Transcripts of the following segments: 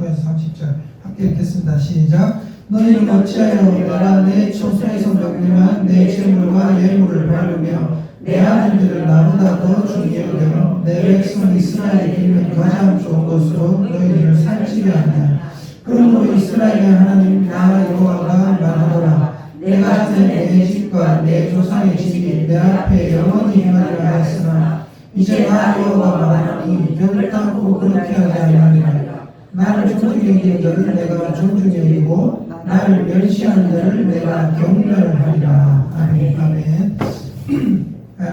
29에서 30절 함께 읽겠습니다. 시작. 너희는 어찌하여 내가 내 처소에서 명령한 내 제물과 예물을 바르며 내 아들들을 나보다 더 중히 여겨 내 백성 이스라엘이 있는 가장 좋은 것으로 너희를 살찌게 하냐. 그러므로 이스라엘의 하나님 나 여호와가 말하노라. 내가 전에 내 집과 내 조상의 집이 내 앞에 영원히 행하리라 하였으나 이제 나 여호와가 말하니 결단코 그렇게 하지 아니하리라. 나를 존중히 여기는 자를 내가 존중히 여기고 나를 멸시하는 자를 내가 경멸하리라. 아멘. 아멘.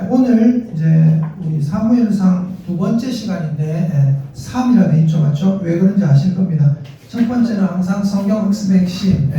오늘 이제 우리 사무엘상 두 번째 시간인데 3이라 돼 있죠, 맞죠? 왜 그런지 아실 겁니다. 첫 번째는 항상 성경 학습의 핵심,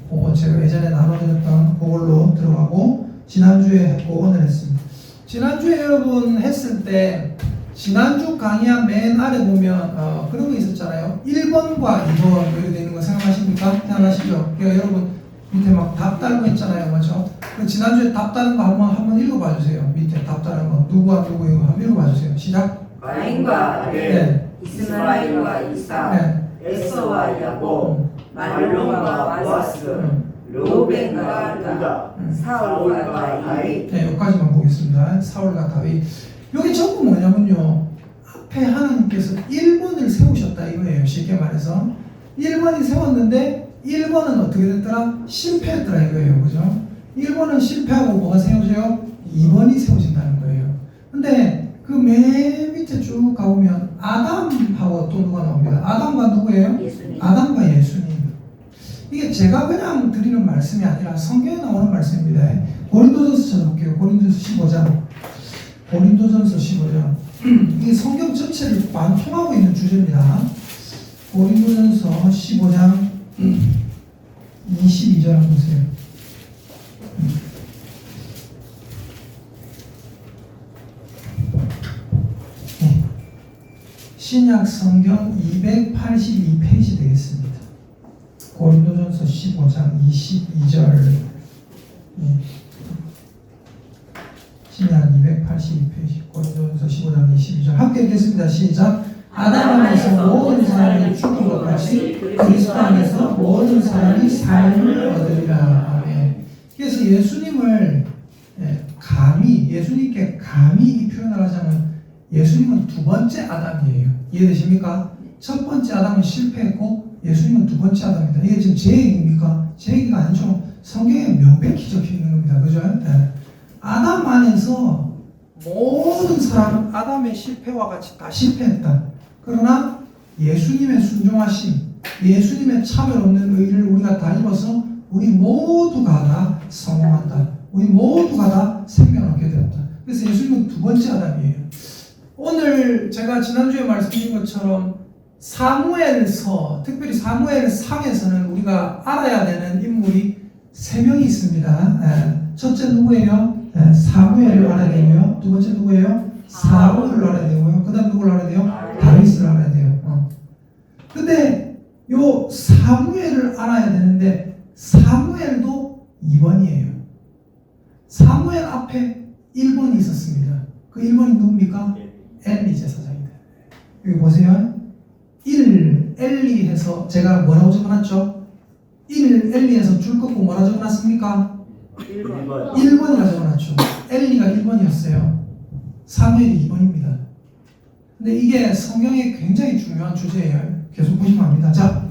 그거 제가 예전에 나눠드렸던 그걸로 들어가고 지난주에 복원을 했습니다. 지난주에 여러분 했을 때 지난주 강의한 맨 아래 보면 그런 거 있었잖아요. 1번과 2번 여기 되어 있는 거 생각하십니까? 생각하시죠? 그러니까 여러분 밑에 막 답 다른 거 있잖아요, 맞죠? 지난주에 답 다른 거 한번 읽어봐 주세요. 밑에 답 다른 거 누구와 누구 이거 한번 읽어봐 주세요. 시작. 가인과 아벨, 이스마엘과 이삭, 에서와 야곱, 말론과 보아스, 르우벤과 유다, 사울과 다윗. 네, 여기까지만 보겠습니다. 사울과 다윗. 여기 전부 뭐냐면요, 앞에 하나님께서 1번을 세우셨다 이거예요. 쉽게 말해서 1번이 세웠는데 1번은 어떻게 됐더라? 실패했더라 이거예요. 그죠? 1번은 실패하고 뭐가 세워져요? 2번이 세워진다는 거예요. 근데 그 맨 밑에 쭉 가보면 아담하고 또 누가 나옵니다. 아담과 누구예요? 예수님. 아담과 예수님. 이게 제가 그냥 드리는 말씀이 아니라 성경에 나오는 말씀입니다. 고린도전서 찾아볼게요. 고린도전서 15장. 고린도전서 15장. 이게 성경 전체를 관통하고 있는 주제입니다. 고린도전서 15장 22절 한번 보세요. 네. 신약 성경 282페이지 되겠습니다. 고린도전서 15장 22절. 네. 신약 282페이지 고린도전서 15장 22절 함께 읽겠습니다. 시작. 아담 안에서 모든 사람이 죽은 것 같이 그리스도 안에서 모든 사람이 삶을 얻으리라. 아멘. 그래서 예수님을 예수님께 감히 이 표현을 하자면 예수님은 두 번째 아담이에요. 이해되십니까? 첫 번째 아담은 실패했고 예수님은 두 번째 아담입니다. 이게 지금 제 얘기입니까? 제 얘기가 아니죠. 성경에 명백히 적혀 있는 겁니다. 그죠? 네. 아담 안에서 모든 사람 아담의 실패와 같이 다 실패했다. 그러나 예수님의 순종하심, 예수님의 차별 없는 의를 우리가 다 입어서 우리 모두가 다 성공한다. 우리 모두가 다 생명을 얻게 되었다. 그래서 예수님은 두 번째 아담이에요. 오늘 제가 지난주에 말씀드린 것처럼 사무엘서, 특별히 사무엘상에서는 우리가 알아야 되는 인물이 세 명이 있습니다. 첫째 누구예요? 사무엘을 알아야 되고요. 두 번째 누구예요? 사울을 알아야 되고요. 그 다음 누구를 알아야 돼요? 다윗을 알아야 돼요. 근데 요 사무엘을 알아야 되는데 사무엘도 2번이에요. 사무엘 앞에 1번이 있었습니다. 그 1번이 누굽니까? 엘리 제사장입니다. 여기 보세요. 1 엘리 해서 제가 뭐라고 적어놨죠? 1 엘리에서 줄 긋고 뭐라 적어놨습니까? 1번이라 적어놨죠. 엘리가 1번이었어요. 사무엘이 2번입니다. 근데 이게 성경에 굉장히 중요한 주제예요. 계속 보시면 압니다. 자,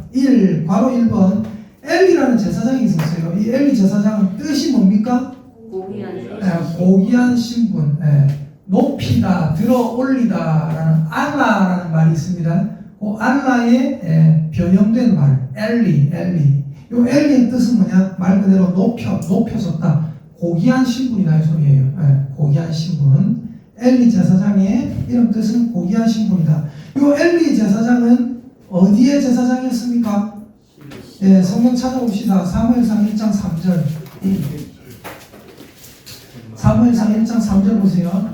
괄호 1번. 엘리라는 제사장이 있었어요. 이 엘리 제사장은 뜻이 뭡니까? 고귀한 신분. 높이다, 들어 올리다 라는 알라라는 말이 있습니다. 그 알라의 변형된 말, 엘리. 요 엘리의 뜻은 뭐냐? 말 그대로 높여졌다. 고귀한 신분이다 이 소리예요. 고귀한 신분. 엘리 제사장의 이름 뜻은 고귀한 신분이다. 요 엘리 제사장은 어디의 제사장이었습니까? 성경 찾아봅시다. 사무엘상 1장 3절. 사무엘상 1장 3절 보세요.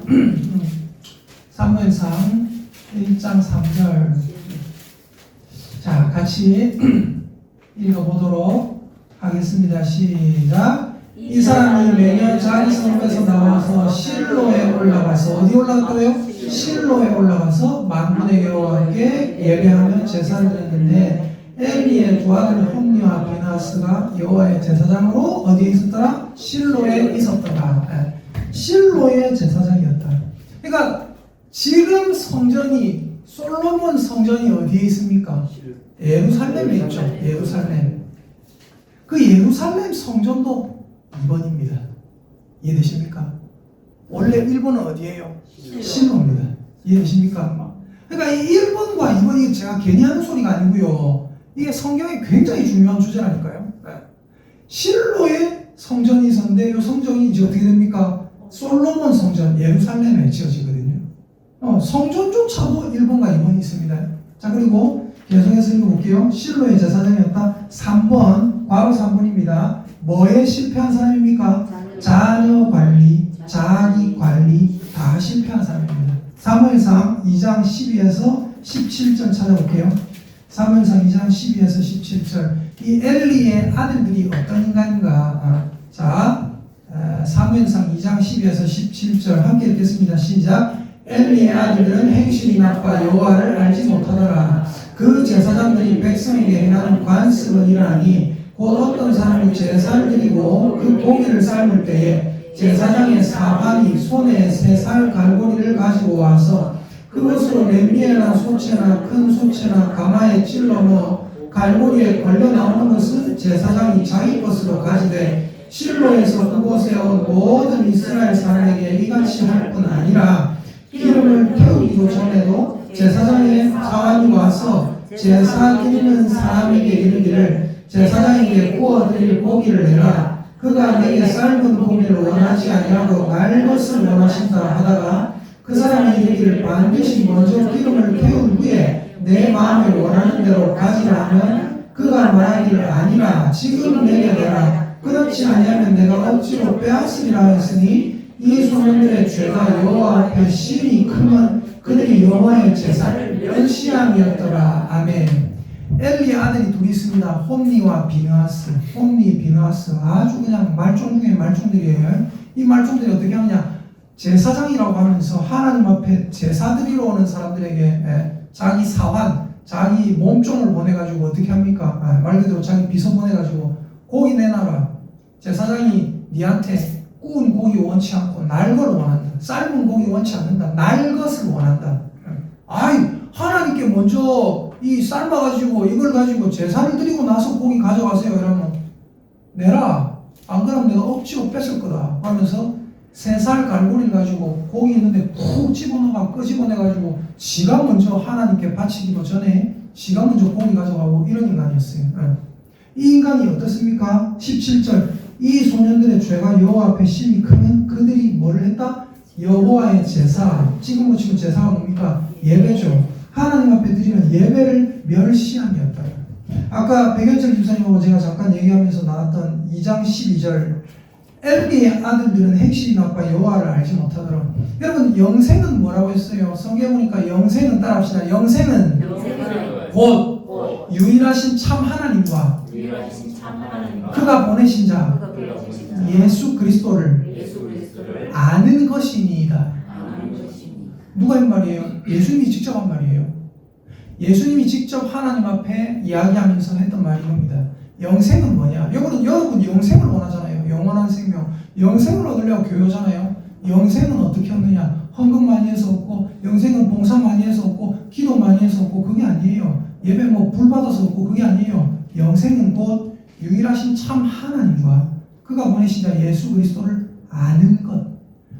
사무엘상 1장 3절. 자, 같이 읽어보도록 하겠습니다. 시작. 이 사람이 매년 자기 성읍에서 나와서 실로에 올라가서 어디 올라갔다고요? 실로에 올라가서 만군의 여호와와 함께 예배하며 제사를 드렸는데 엘리의 두 아들 홈리와 비나스가 여호와의 제사장으로 어디에 있었더라? 실로에 있었더라. 실로의 제사장이었다. 그러니까 지금 성전이 솔로몬 성전이 어디에 있습니까? 예루살렘에 있죠. 예루살렘. 그 예루살렘 성전도 2번입니다. 이해되십니까? 원래 1번은 어디예요? 실로입니다. 이해되십니까? 그러니까 이 1번과 2번이 제가 괜히 하는 소리가 아니고요. 이게 성경에 굉장히 중요한 주제라니까요. 실로에 성전이 있었는데 이 성전이 이제 어떻게 됩니까? 솔로몬 성전, 예루살렘에 지어지거든요. 성전조차도 1번과 2번이 있습니다. 자, 그리고 계속해서 읽어볼게요. 실로의 제사장이었다. 3번, 괄호 3번입니다. 뭐에 실패한 사람입니까? 자녀 관리, 자기 관리 다 실패한 사람입니다. 사무엘상 2장 12에서 17절 찾아볼게요. 사무엘상 2장 12에서 17절. 이 엘리의 아들들이 어떤 인간인가? 사무엘상 2장 12에서 17절 함께 읽겠습니다. 시작. 엘리의 아들들은 행실이 나빠 여호와를 알지 못하더라. 그 제사장들이 백성에게 행하는 관습을 일하니 곧 어떤 사람이 제사를 드리고 그 고기를 삶을 때에 제사장의 사반이 손에 세 살 갈고리를 가지고 와서 그것으로 냄비에나 소채나 큰 소채나 가마에 찔러 넣어 갈고리에 걸려 나오는 것은 제사장이 자기 것으로 가지되 실로에서 그곳에 온 모든 이스라엘 사람에게 이같이 할 뿐 아니라 기름을 태우기도 전에도 제사장의 사환이 와서 제사 드리는 사람에게 이르기를 제사장에게 구워드릴 고기를 내라. 그가 내게 삶은 고기를 원하지 아니하고 날 것을 원하신다 하다가 그 사람이 이르기를 반드시 먼저 기름을 태운 후에 내 마음에 원하는 대로 가지라 하면 그가 말하기를 아니라 지금 내게 내라. 그렇지 아니하면 내가 억지로 빼앗으리라 했으니 이 소년들의 죄가 여호와 앞에 심히 크면 그들이 여호와의 제사를 멸시함이었더라. 아멘. 엘리의 아들이 둘이 있습니다. 홈리와 비느하스. 홈리, 비느하스 아주 그냥 말종 중에 말종들이에요. 이 말종들이 어떻게 하느냐? 제사장이라고 하면서 하나님 앞에 제사 드리러 오는 사람들에게 자기 사환, 자기 몸종을 보내가지고 어떻게 합니까? 말 그대로 자기 비서 보내가지고 고기 내놔라. 제사장이 니한테 구운 고기 원치 않고 날 걸 원한다. 삶은 고기 원치 않는다. 날 것을 원한다. 아이, 하나님께 먼저 이 삶아가지고 이걸 가지고 제사를 드리고 나서 고기 가져가세요. 이러면 내라. 안 그러면 내가 억지로 뺏을 거다. 하면서 3살 갈고리를 가지고 고기 있는데 푹 집어넣어가 끄집어내가지고 지가 먼저 하나님께 바치기도 전에 지가 먼저 고기 가져가고 이런 인간이었어요. 이 인간이 어떻습니까? 17절. 이 소년들의 죄가 여호와 앞에 심히 크면 그들이 뭐를 했다? 여호와의 제사. 지금 치면 제사가 뭡니까? 예배죠. 하나님 앞에 드리는 예배를 멸시함이었다. 아까 백연철 집사님하고 제가 잠깐 얘기하면서 나왔던 2장 12절. 엘리의 아들들은 행실이 나빠 여호와를 알지 못하더라. 여러분, 영생은 뭐라고 했어요? 성경 보니까 영생은 따라합시다. 영생은 곧 유일하신 참 하나님과 그가 보내신 자 예수 그리스도를 아는 것이니이다. 누가 한 말이에요? 예수님이 직접 한 말이에요. 예수님이 직접 하나님 앞에 이야기하면서 했던 말이 겁니다. 영생은 뭐냐? 여러분 영생을 원하잖아요. 영원한 생명. 영생을 얻으려고 교회잖아요. 영생은 어떻게 얻느냐? 헌금 많이 해서 얻고, 영생은 봉사 많이 해서 얻고, 기도 많이 해서 얻고, 그게 아니에요. 예배 불 받아서 얻고, 그게 아니에요. 영생은 곧 유일하신 참 하나님과 그가 보내신 자 예수 그리스도를 아는 것.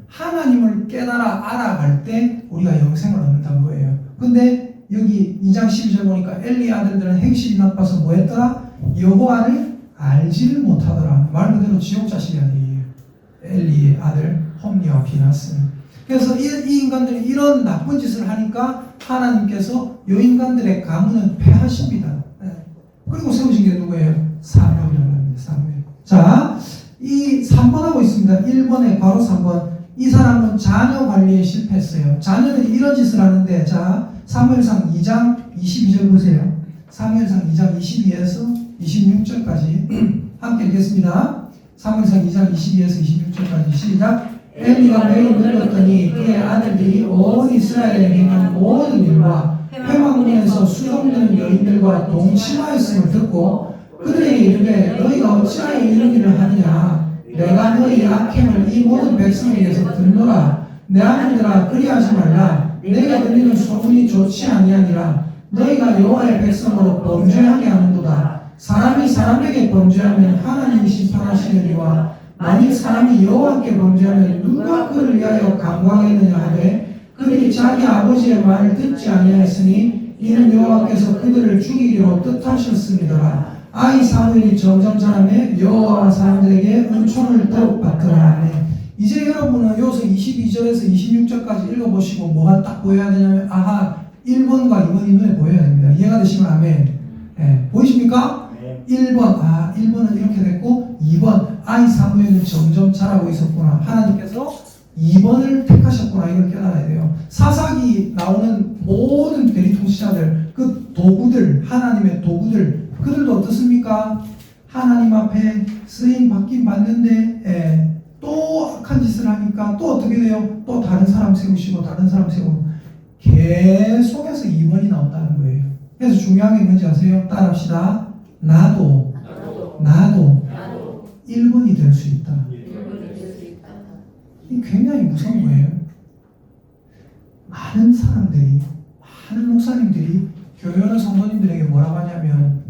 하나님을 깨달아 알아갈 때 우리가 영생을 얻는다는 거예요. 근데 여기 2장 12절 보니까 엘리의 아들들은 행실이 나빠서 뭐 했더라? 여호와를 알지를 못하더라. 말 그대로 지옥 자식이 아니에요. 엘리의 아들 홈리와 비나스는. 그래서 이 인간들이 이런 나쁜 짓을 하니까 하나님께서 이 인간들의 가문은 패하십니다. 그리고 세우신 게 누구예요? 사무엘이라고 합니다. 사무엘. 자, 이 3번 하고 있습니다. 1번에 바로 3번. 이 사람은 자녀 관리에 실패했어요. 자녀들이 이런 짓을 하는데, 자, 사무엘상 2장 22절 보세요. 사무엘상 2장 22에서 26절까지 함께 읽겠습니다. 사무엘상 2장 22에서 26절까지 시작. 엘리가 매우 늙었더니 그의 아들들이 온 이스라엘에 행한 모든 일과 회막문에서 수종드는 여인들과 동침하였음을 듣고 그들에게 이르되 너희가 어찌하여 이런 일을 하느냐. 내가 너희 악행을 이 모든 백성에게서 듣노라. 내 아들들아 그리하지 말라. 내가 들리는 소문이 좋지 아니하니라. 너희가 여호와의 백성으로 범죄하게 하는도다. 사람이 사람에게 범죄하면 하나님이 심판하시느니와 만일 사람이 여호와께 범죄하면 누가 그를 위하여 강구하겠느냐 하되 그들이 자기 아버지의 말을 듣지 아니하였으니 이는 여호와께서 그들을 죽이기로 뜻하셨습니다라. 아이 사무엘이 점점 자라매 여호와와 사람들에게 은총을 더욱 받더라. 이제 여러분은 여기서 22절에서 26절까지 읽어보시고 뭐가 딱 보여야 되냐면 아하 1번과 2번이 눈에 보여야 됩니다. 이해가 되시면 아멘. 보이십니까? 1번 1번은 이렇게 됐고 2번 아이 사무엘은 점점 자라고 있었구나. 하나님께서 2번을 택하셨구나. 이걸 깨달아야 돼요. 사사기 나오는 모든 대리통치자들 그 도구들 하나님의 도구들 그들도 어떻습니까? 하나님 앞에 쓰임 받긴 받는데 또 악한 짓을 하니까 또 어떻게 돼요? 또 다른 사람 세우시고 다른 사람 세우고 계속해서 2번이 나온다는 거예요. 그래서 중요한 게 뭔지 아세요? 따라합시다. 나도 1번이 될 수 있다. 이 굉장히 무서운 거예요. 많은 사람들이 많은 목사님들이 교회 오는 성도님들에게 뭐라고 하냐면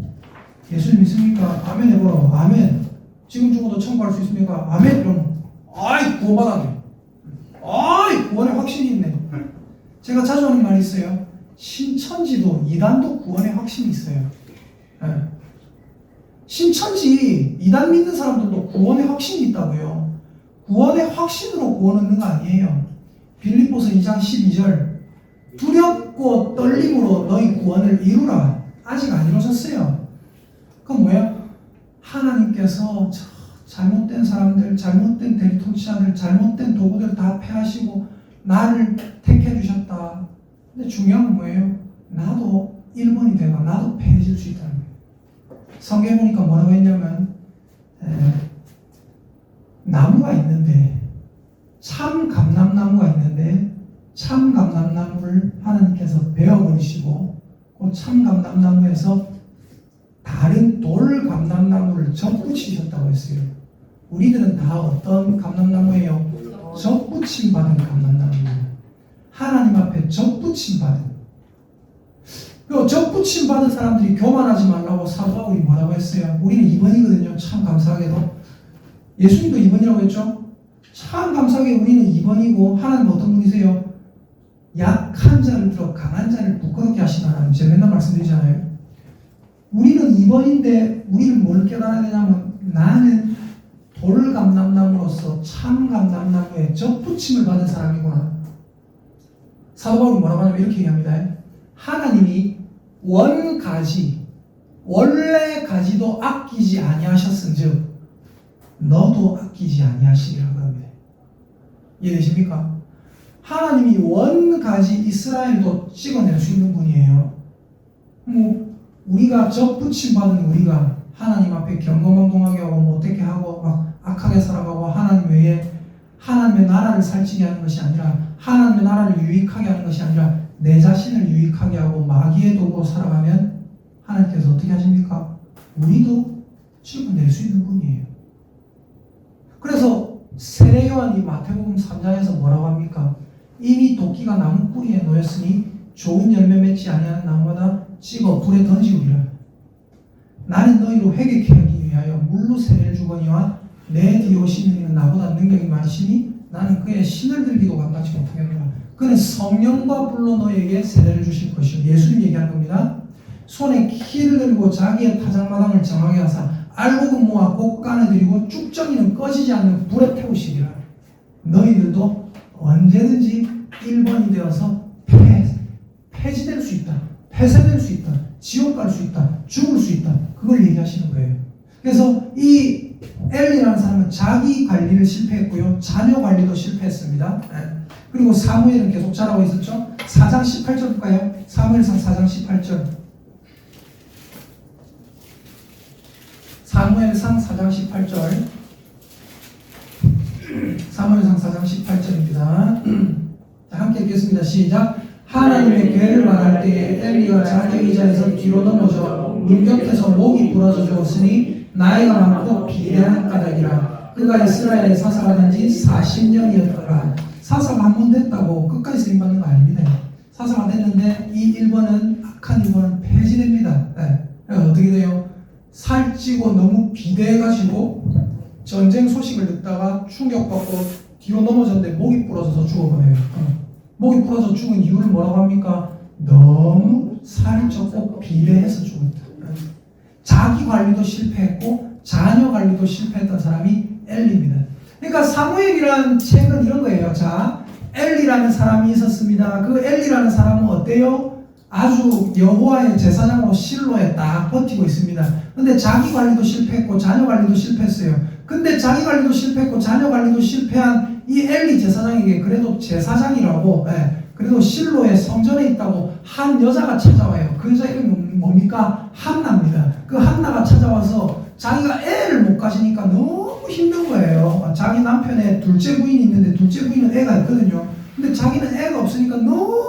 예수 믿습니까? 아멘 해보라고. 아멘. 지금 죽어도 천국할 수 있습니까? 아멘. 이러면 아이 구원받았네. 아이 구원의 확신이 있네. 제가 자주 하는 말이 있어요. 신천지도 이단도 구원의 확신이 있어요. 신천지 이단 믿는 사람들도 구원의 확신이 있다고요. 구원의 확신으로 구원 얻는 거 아니에요. 빌립보서 2장 12절 두렵고 떨림으로 너희 구원을 이루라. 아직 안 이루어졌어요. 그건 뭐예요? 하나님께서 잘못된 사람들, 잘못된 대리통치자들, 잘못된 도구들 다 패하시고 나를 택해 주셨다. 근데 중요한 건 뭐예요? 나도 1번이 되고 나도 패해질 수 있다는 거예요. 성경에 보니까 뭐라고 했냐면 나무가 있는데 참 감람나무가 있는데 참 감람나무를 하나님께서 베어버리시고 그 참 감람나무에서 다른 돌 감람나무를 접붙이셨다고 했어요. 우리들은 다 어떤 감람나무예요? 접붙임 받은 감람나무예요. 하나님 앞에 접붙임 받은. 그 접붙임 받은 사람들이 교만하지 말라고 사도 바울이 뭐라고 했어요? 우리는 2번이거든요. 참 감사하게도. 예수님도 2번이라고 했죠? 참 감사하게 우리는 2번이고 하나님 어떤 분이세요? 약한 자를 들어 강한 자를 부끄럽게 하시는 하나님. 제가 맨날 말씀드리잖아요. 우리는 2번인데 우리는 뭘 깨달아야 되냐면 나는 돌 감람나무로서 참 감람나무에 접붙임을 받은 사람이구나. 사도 바울은 뭐라고 하냐면 이렇게 얘기합니다. 하나님이 원가지 원래 가지도 아끼지 아니하셨은즉 너도 아끼지 아니하시리라 그럽니다. 이해되십니까? 하나님이 원가지 이스라엘도 찍어낼 수 있는 분이에요. 우리가 접붙임 받은 우리가 하나님 앞에 경거망동하게 하고 뭐 어떻게 하고 막 악하게 살아가고 하나님 외에 하나님의 나라를 살찌게 하는 것이 아니라 하나님의 나라를 유익하게 하는 것이 아니라 내 자신을 유익하게 하고 마귀의 도구로 살아가면 하나님께서 어떻게 하십니까? 우리도 찍어낼 수 있는 분이에요. 그래서 세례요한이 마태복음 3장에서 뭐라고 합니까? 이미 도끼가 나무 뿌리에 놓였으니 좋은 열매 맺지 아니하는 나무마다 찍어 불에 던지우리라. 나는 너희로 회개케 하기 위하여 물로 세례를 주거니와 내 뒤에 오시는 이는 나보다 능력이 많으시니 나는 그의 신을 들기도 감당치 못하겠노라. 그는 성령과 불로 너희에게 세례를 주실 것이요. 예수님 얘기하는 겁니다. 손에 키를 들고 자기의 타작마당을 정하게 하사 알곡은 모아 곡간에 들이고 쭉정이는 꺼지지 않는 불에 태우시리라. 너희들도 언제든지 1번이 되어서 폐지될 수 있다. 폐쇄될 수 있다. 지옥 갈 수 있다. 죽을 수 있다. 그걸 얘기하시는 거예요. 그래서 이 엘리라는 사람은 자기 관리를 실패했고요. 자녀 관리도 실패했습니다. 그리고 사무엘은 계속 자라고 있었죠. 4장 18절 볼까요? 사무엘상 4장 18절. 사무엘상 4장 18절 사무엘상 4장 18절입니다. 자, 함께 읽겠습니다. 시작. 하나님의 괴를 말할 때에 엘리가 자기 의자에서 뒤로 넘어져 문 곁에서 목이 부러져 주었으니 나이가 많고 비대한 까닭이라. 그가 이스라엘에 사사가 된 지 40년이었더라. 사사가 한 번 됐다고 끝까지 쓰임받는 거 아닙니다. 사사가 됐는데 이 일본은 악한 일본은 폐지됩니다. 네. 어떻게 돼요? 살찌고 너무 비대해가지고 전쟁 소식을 듣다가 충격받고 뒤로 넘어졌는데 목이 부러져서 죽어버려요. 목이 부러져 죽은 이유를 뭐라고 합니까? 너무 살이 쪘고 비대해서 죽었다. 자기 관리도 실패했고 자녀 관리도 실패했던 사람이 엘리입니다. 그러니까 사무엘이라는 책은 이런 거예요. 자, 엘리라는 사람이 있었습니다. 그 엘리라는 사람은 어때요? 아주 여호와의 제사장으로 실로에 딱 버티고 있습니다. 근데 자기 관리도 실패했고 자녀 관리도 실패했어요. 근데 자기 관리도 실패했고 자녀 관리도 실패한 이 엘리 제사장에게 그래도 제사장이라고, 그래도 실로의 성전에 있다고 한 여자가 찾아와요. 그 여자 이름이 뭡니까? 한나입니다. 그 한나가 찾아와서 자기가 애를 못 가지니까 너무 힘든 거예요. 자기 남편의 둘째 부인이 있는데 둘째 부인은 애가 있거든요. 근데 자기는 애가 없으니까 너무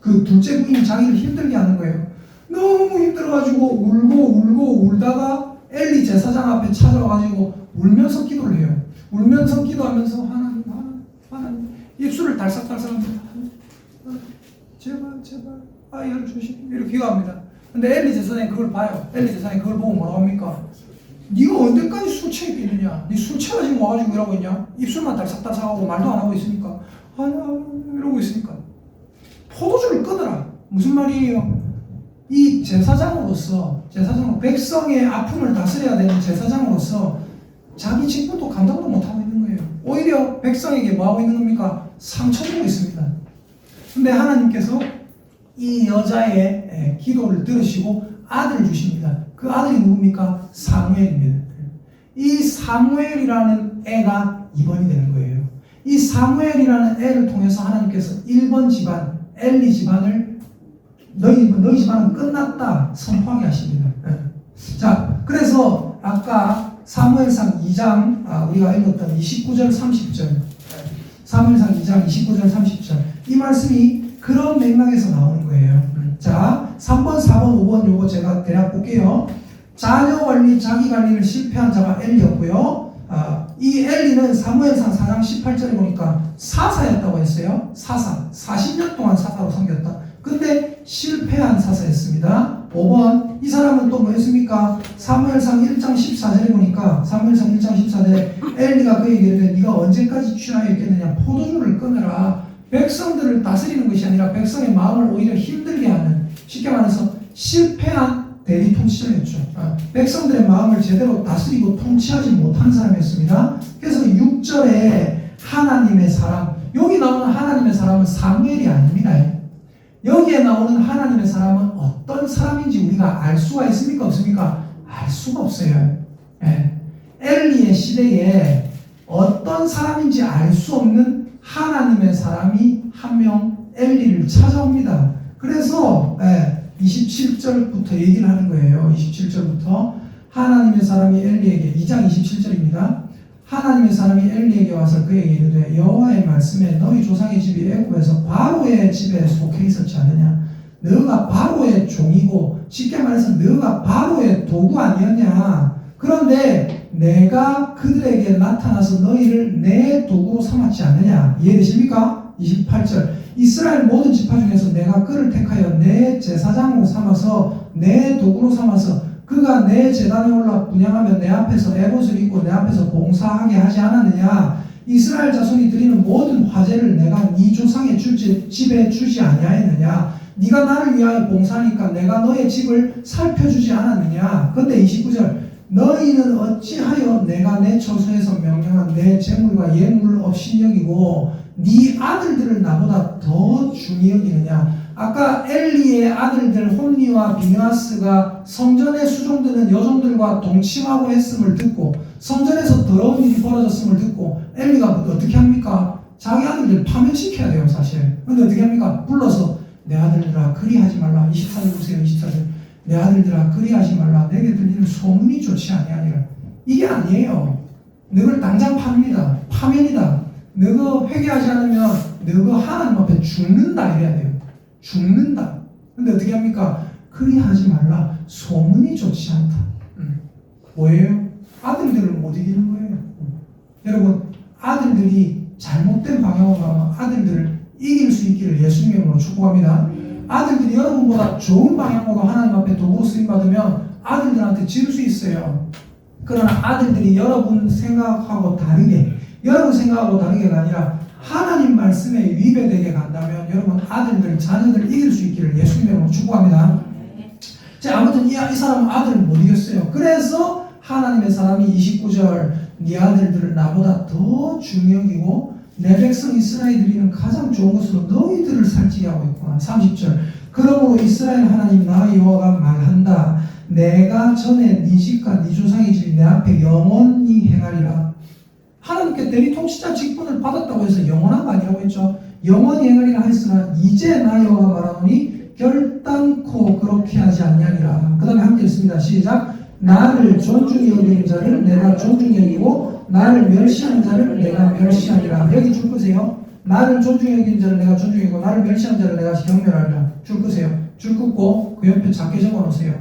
그 둘째 부인이 자기를 힘들게 하는 거예요. 너무 힘들어가지고 울고 울다가 엘리 제사장 앞에 찾아와가지고 울면서 기도를 해요. 울면서 기도하면서 하나님 입술을 달싹달싹합니다. 제발 아이를 주시고 이렇게 기도합니다. 근데 엘리 제사장이 그걸 봐요. 엘리 제사장이 그걸 보고 뭐라고 합니까? 네가 언제까지 술 취했겠느냐? 네 술 취해가지고 와가지고 이러고 있냐? 입술만 달싹달싹하고 말도 안 하고 있으니까 이러고 있으니까 포도주를 끊으라. 무슨 말이에요? 이 제사장으로서 백성의 아픔을 다스려야 되는 제사장으로서 자기 직분도 감당도 못하고 있는 거예요. 오히려 백성에게 뭐하고 있는 겁니까? 상처 주고 있습니다. 근데 하나님께서 이 여자의 기도를 들으시고 아들을 주십니다. 그 아들이 누굽니까? 사무엘입니다. 이 사무엘이라는 애가 2번이 되는 거예요. 이 사무엘이라는 애를 통해서 하나님께서 1번 집안, 엘리 집안을 너희 집안은 끝났다 선포하게 하십니다. 자, 그래서 아까 사무엘상 2장 우리가 읽었던 29절 30절 사무엘상 2장 29절 30절 이 말씀이 그런 맥락에서 나오는 거예요. 자, 3번 4번 5번 요거 제가 대략 볼게요. 자녀 관리 자기 관리를 실패한 자가 엘리였고요. 이 엘리는 사무엘상 4장 18절에 보니까 사사였다고 했어요. 사사 40년 동안 사사로 섬겼다. 근데 실패한 사사였습니다. 5번 이 사람은 또 뭐였습니까? 사무엘상 1장 14절에 보니까 사무엘상 1장 14절에 엘리가 그에게 이르되 네가 언제까지 취하여 있겠느냐? 포도주를 끊으라. 백성들을 다스리는 것이 아니라 백성의 마음을 오히려 힘들게 하는, 쉽게 말해서 실패한 대리 통치자였죠. 백성들의 마음을 제대로 다스리고 통치하지 못한 사람이었습니다. 그래서 6절에 하나님의 사람, 여기 나오는 하나님의 사람은 사무엘이 아닙니다. 여기에 나오는 하나님의 사람은 어떤 사람인지 우리가 알 수가 있습니까? 없습니까? 알 수가 없어요. 엘리의 시대에 어떤 사람인지 알 수 없는 하나님의 사람이 한 명 엘리를 찾아옵니다. 그래서 27절부터 얘기를 하는 거예요. 27절부터 하나님의 사람이 엘리에게 2장 27절입니다. 하나님의 사람이 엘리에게 와서 그에게 이르되 여호와의 말씀에 너희 조상의 집이 애굽에서 바로의 집에 속해 있었지 않느냐? 너가 바로의 종이고 쉽게 말해서 너가 바로의 도구 아니었냐? 그런데 내가 그들에게 나타나서 너희를 내 도구로 삼았지 않느냐? 이해되십니까? 28절 이스라엘 모든 지파 중에서 내가 그를 택하여 내 제사장으로 삼아서 내 도구로 삼아서 그가 내 제단에 올라 분향하며 내 앞에서 에봇을 입고 내 앞에서 봉사하게 하지 않았느냐? 이스라엘 자손이 드리는 모든 화제를 내가 네 조상의 집에 주지 아니하였느냐? 네가 나를 위하여 봉사하니까 내가 너의 집을 살펴주지 않았느냐? 근데 29절 너희는 어찌하여 내가 내 처소에서 명령한 내 재물과 예물을 없이 여기고 네 아들들을 나보다 더 중히 여기느냐? 아까 엘리의 아들들 홈리와 비느하스가 성전에 수종드는 여종들과 동침하고 했음을 듣고 성전에서 더러운 일이 벌어졌음을 듣고 엘리가 어떻게 합니까? 자기 아들들 파면시켜야 돼요 사실. 근데 어떻게 합니까? 불러서 내 아들들아 그리하지 말라. 24절 보세요. 24절 내 아들들아 그리하지 말라. 내게 들리는 소문이 좋지 아니하니라. 이게 아니에요. 너를 당장 팝니다. 파면이다. 너가 회개하지 않으면 너가 하나님 앞에 죽는다 이래야 돼요. 죽는다. 근데 어떻게 합니까? 그리 하지 말라. 소문이 좋지 않다. 뭐예요? 아들들을 못 이기는 거예요. 여러분, 아들들이 잘못된 방향으로 가면 아들들을 이길 수 있기를 예수님 이름으로 축복합니다. 아들들이 여러분보다 좋은 방향으로 하나님 앞에 도구로 쓰임받으면 아들들한테 질 수 있어요. 그러나 아들들이 여러분 생각하고 다르게, 여러분 생각하고 다르게가 아니라 하나님 말씀에 위배되게 간다면 여러분 아들들, 자녀들 이길 수 있기를 예수님 이름으로 축복합니다. 자, 아무튼 이 사람은 아들을 못 이겼어요. 그래서 하나님의 사람이 29절 네 아들들을 나보다 더 중요히 여기고 내 백성 이스라엘들이는 가장 좋은 것으로 너희들을 살찌게 하고 있구나. 30절 그러므로 이스라엘 하나님 나 여호와가 말한다. 내가 전에 네 집과 네 조상의 집이 내 앞에 영원히 행하리라. 하나님께 대리통치자 직분을 받았다고 해서 영원한 거 아니라고 했죠. 영원히 행하리라 하였으나 이제 나 여호와가 말하노니 결단코 그렇게 하지 아니하리라. 그 다음에 함께 읽습니다. 시작. 나를 존중히 여기는 자를 내가 존중히 여기고 나를 멸시하는 자를 내가 멸시하리라. 여기 줄 끄세요. 나를 존중히 여기는 자를 내가 존중히 여기고 나를 멸시하는 자를 내가 경멸하리라. 줄 끄세요. 줄 끄고 그 옆에 작게 적어 놓으세요.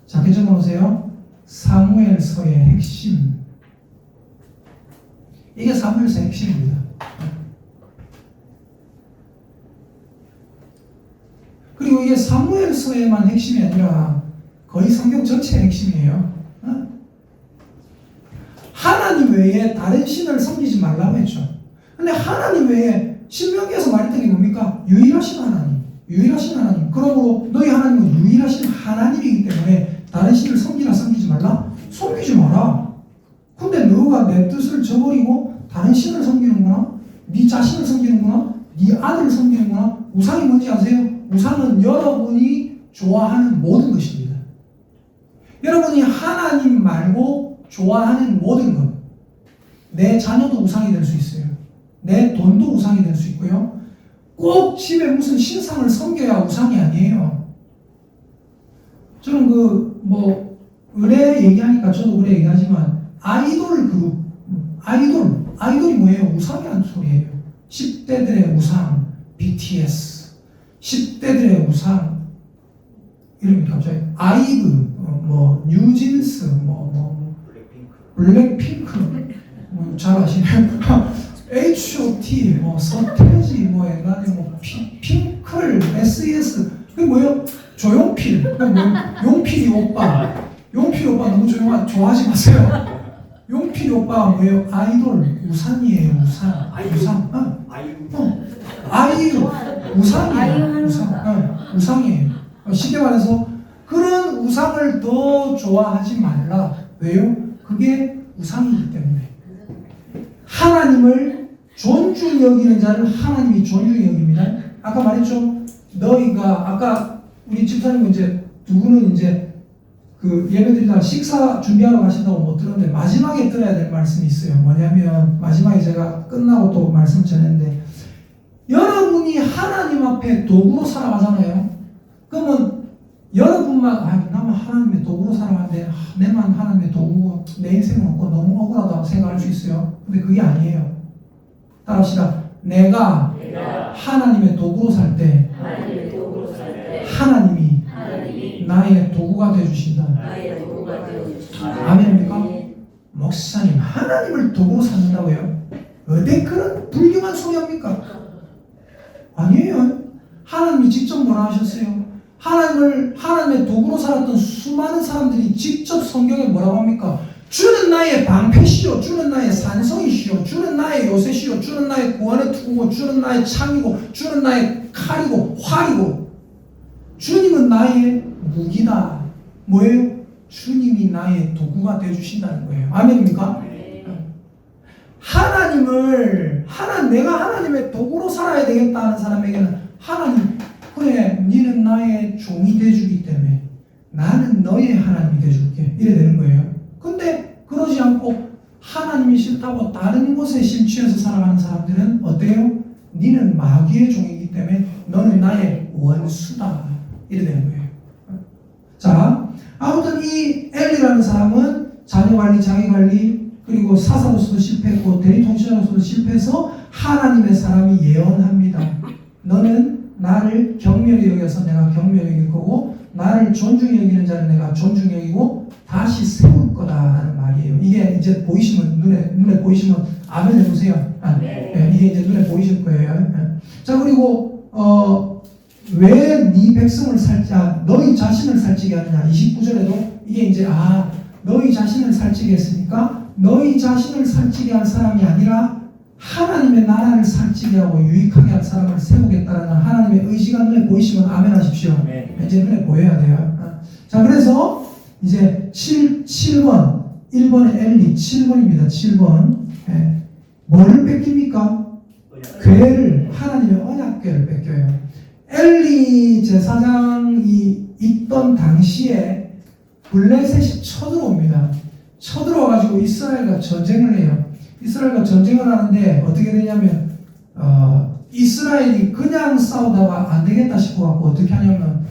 작게 적어 놓으세요. 사무엘서의 핵심. 이게 사무엘서의 핵심입니다. 그리고 이게 사무엘서에만 핵심이 아니라 거의 성경 전체의 핵심이에요. 하나님 외에 다른 신을 섬기지 말라고 했죠. 근데 하나님 외에 신명기에서 말했던 게 뭡니까? 유일하신 하나님. 유일하신 하나님. 그러므로 너희 하나님은 유일하신 하나님이기 때문에 다른 신을 섬기나 섬기지 말라? 섬기지 마라. 근데 너가 내 뜻을 저버리고 다른 신을 섬기는구나? 네 자신을 섬기는구나? 네 아들을 섬기는구나? 우상이 뭔지 아세요? 우상은 여러분이 좋아하는 모든 것입니다. 여러분이 하나님 말고 좋아하는 모든 것. 내 자녀도 우상이 될 수 있어요. 내 돈도 우상이 될 수 있고요. 꼭 집에 무슨 신상을 섬겨야 우상이 아니에요. 저는 의뢰 얘기하니까 저도 그래 얘기하지만 아이돌 그룹, 아이돌이 뭐예요? 우상이라는 소리예요. 10대들의 우상, BTS, 10대들의 우상, 이름이 갑자기 아이브, 뉴진스, 블랙핑크, 잘 아시네요. H.O.T, 서태지, 옛날에 핑클, SES, 그게 뭐예요? 조용필, 용필이 오빠. 용필이 오빠 너무 좋아하지 마세요. 용필이 오빠가 뭐예요? 아이돌, 우상이에요, 우상. 아이유, 우상이에요, 우상이에요. 쉽게 말해서 그런 우상을 더 좋아하지 말라. 왜요? 그게 우상이기 때문에. 하나님을 존중히 여기는 자를 하나님이 존중히 여깁니다. 아까 말했죠? 너희가, 아까 우리 집사님 두 분은 그 예배 드리다가 식사 준비하러 가신다고 못 들었는데 마지막에 들어야 될 말씀이 있어요. 뭐냐면 마지막에 제가 끝나고 또 말씀 전했는데 여러분이 하나님 앞에 도구로 살아가잖아요. 그러면 여러분만 나만 하나님의 도구로 살아가는데 내만 하나님의 도구고 내 인생은 없고 너무 억울하다고 생각할 수 있어요. 근데 그게 아니에요. 따라합시다. 내가 하나님의 도구로 살 때 하나님이 나의 도구가 되어주신다. 아멘입니까? 목사님 하나님을 도구로 삼는다고요? 어디 그런 불경한 소리 합니까? 아니에요. 하나님이 직접 뭐라 하셨어요? 하나님의 도구로 살았던 수많은 사람들이 직접 성경에 뭐라고 합니까? 주는 나의 방패시요, 주는 나의 산성이시요, 주는 나의 요새시요, 주는 나의 구원의 투구고, 주는 나의 창이고, 주는 나의 칼이고 활이고, 주님은 나의 무기다. 뭐예요? 주님이 나의 도구가 되어주신다는 거예요. 아멘입니까? 내가 하나님의 도구로 살아야 되겠다 하는 사람에게는 하나님, 그래, 너는 나의 종이 되어주기 때문에 나는 너의 하나님이 되어줄게. 이래 되는 거예요. 근데 그러지 않고 하나님이 싫다고 다른 곳에 심취해서 살아가는 사람들은 어때요? 너는 마귀의 종이기 때문에 너는 나의 원수다. 이래 되는 거예요. 자, 아무튼 이 엘리라는 사람은 자녀 관리, 자기 관리, 그리고 사사로서도 실패했고 대리통치자로서도 실패해서 하나님의 사람이 예언합니다. 너는 나를 경멸히 여겨서 내가 경멸히 여길 거고 나를 존중히 여기는 자는 내가 존중히 여기고 다시 세울 거다라는 말이에요. 이게 이제 보이시면 눈에 보이시면 아멘 해보세요. 네, 이게 이제 눈에 보이실 거예요. 자, 그리고 왜 네 백성을 살자 너희 자신을 살찌게 하느냐 29절에도 이게 이제 너희 자신을 살찌게 했으니까 너희 자신을 살찌게 한 사람이 아니라 하나님의 나라를 살찌게 하고 유익하게 한 사람을 세우겠다라는 하나님의 의지가 눈에 보이시면 아멘 하십시오. 이제 눈에 보여야 돼요. 자, 그래서 이제 7번 1번의 엘리 7번입니다. 7번 뭐를 뺏깁니까? 궤를 하나님의 언약궤를 뺏겨요. 엘리 제사장이 있던 당시에 블레셋이 쳐들어옵니다. 쳐들어와가지고 이스라엘과 전쟁을 해요. 이스라엘과 전쟁을 하는데 어떻게 되냐면 이스라엘이 그냥 싸우다가 안 되겠다 싶어갖고 어떻게 하냐면